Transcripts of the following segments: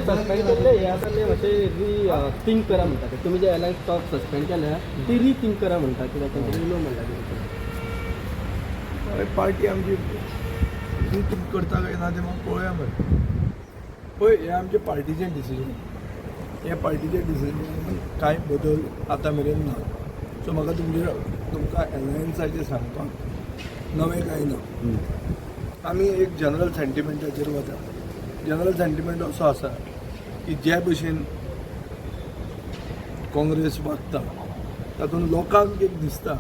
Suspend केले हे आता ते मातशें थिंक करा म्हणटा तुमी जे अलायन्स टॉक सस्पेंड केल्या ती रिथिंक करा म्हणटा कित्याक तेंच्यांनी नो म्हणटा पार्टी आमची रिथिंक करता काय ना तें म्हाका पळोवया मरे पळय हें आमचे पार्टीचें डिसिजन हे पार्टीचें डिसिजन कांय बदल आतां मेरेन ना सो म्हाका तुमकां अलायन्साचें सांगपाक नवें कांय ना आमी एक जनरल सेंटिमेंटाचेर वता जनरल सेंटिमेंट असो आसा की जे भशेन काँग्रेस वागता तातूंत लोकांक एक दिसता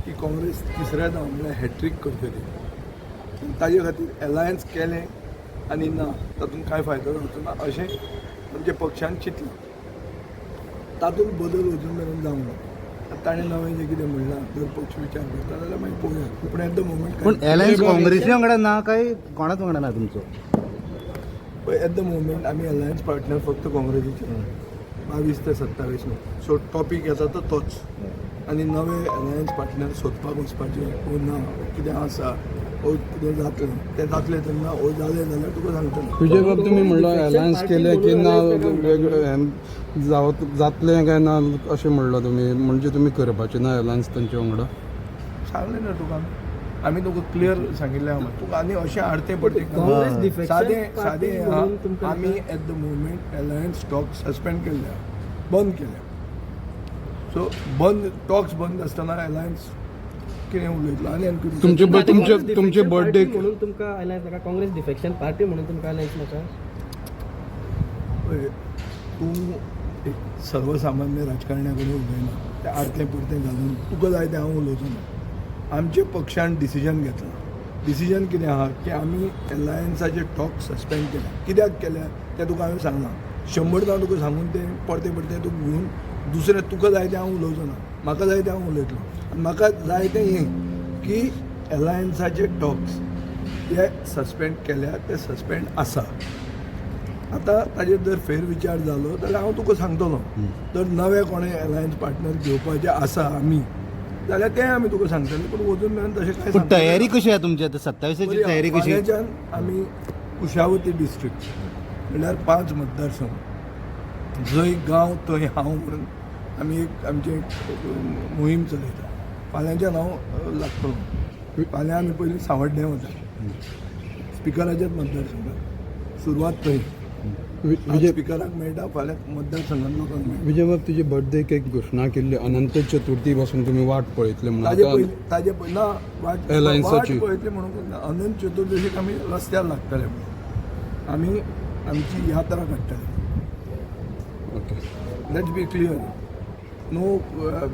की काँग्रेस तिसऱ्यांदा म्हणल्यार हॅट्रीक करतली ताजे खातीर अलायन्स केलें आनी ना तातूंत कांय फायदो जावचो ना अशें आमच्या पक्षान चिंतलां तातूंत बदल अजून मेरेन जावंक ना ताणें नवें जें कितें म्हणलां जर पक्ष विचार करता जाल्यार मागीर पळोवया पूण एट द मोमेंट पण अलायन्स काँग्रेसी वांगडा ना काय कोणाच वांगडा ना तुमचो पळय एट द मोमेंट आमी अलायन्स पार्टनर फक्त काँग्रेसीचे 22 ते 27 सो टॉपीक येता तो तोच आनी नवे अलायन्स पार्टनर सोदपाक वचपाचें ओ ना कितें आसा ओ कितें जातलें तें जातलें तेन्ना ओ जालें जाल्यार तुका सांगतलें विजय बाब तुमी म्हणलो अलायन्स केले की ना जातलें काय ना अशें म्हणलो तुमी म्हणजे तुमी करपाचें ना अलायन्स तांचे वांगडा सांगलें ना तुका आमी तुका क्लियर सांगिल्लें आहा तुका आनी अशें आडतें पडटें सादें आमी at the moment alliance talk suspend केल्ल्या बंद केल्या सो टॉक्स बंद आसतना अलायन्स कितें उलयतलो आनी तुमचे बर्थडे म्हणून तुमकां अलायन्स नाका काँग्रेस डिफेक्शन पार्टी म्हणून तुमकां अलायन्स नाका तूं एक सर्वसामान्य राजकारण्या कडेन उलयना तें आडतें पडतें घालून तुका जाय तें हांव उलोवचो ना आमच्या पक्षान डिसिजन घेतलां डिसिजन कितें आहा की आमी अलायन्साचे टॉक सस्पेंड केल्या कित्याक केल्या तें तुका हांवें सांगलां 100दां तुका सांगून तें परतें परतें तुका घेवन दुसरें तुका जाय तें हांव उलोवचो ना म्हाका जाय तें हांव उलयतलो आनी म्हाका जाय तें हें की अलायन्साचे टॉक्स हे सस्पेंड केल्या ते सस्पेंड आसा आतां ताजेर जर फेरविचार जालो जाल्यार हांव तुका सांगतलो जर नवे कोणें अलायन्स पार्टनर घेवपाचे आसा आमी जाल्यार तें आमी तुका सांगतले पूण अजून मेरेन तशें कांय पूण तयारी कशी आहा तुमची आतां 27ची तयारी कशी फाल्यांच्यान आमी कुशावती डिस्ट्रिक्ट म्हणल्यार 5 मतदारसंघ जंय गांव थंय हांव म्हणून आमी एक आमची मोहीम चलयता फाल्यांच्यान हांव लागतलो फाल्यां आमी पयलीं सांवड्ड्या वता स्पिकराच्याच मतदारसंघात सुरवात थंय स्पिकराक मेळटा फाल्यां मतदारसंघात लोकांक मेळटा विजय बाब तुजे बर्थडेक एक घोशणा केल्ली अनंत चतुर्थी पासून तुमी वाट पळयतले ताजे पयलीं ना वाट पळयतले म्हणून अनंत चतुर्दशीक आमी रस्त्यार लागतले आमी आमची यात्रा काडटले okay let's be clear no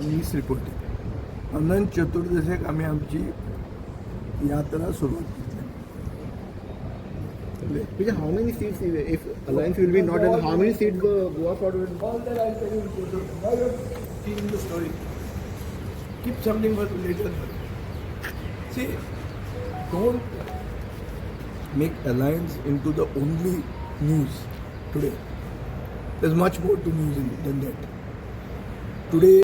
misreporting अनंत चतुर्दशीक आमी आमची यात्रा सुरवात केली Because how many seats, if alliance will be not, and how many seats Goa forward will? All that I'll tell you. Why you're keeping the story? Keep something for later. See, don't make alliance into the only news today. There's much more to news than that. Today.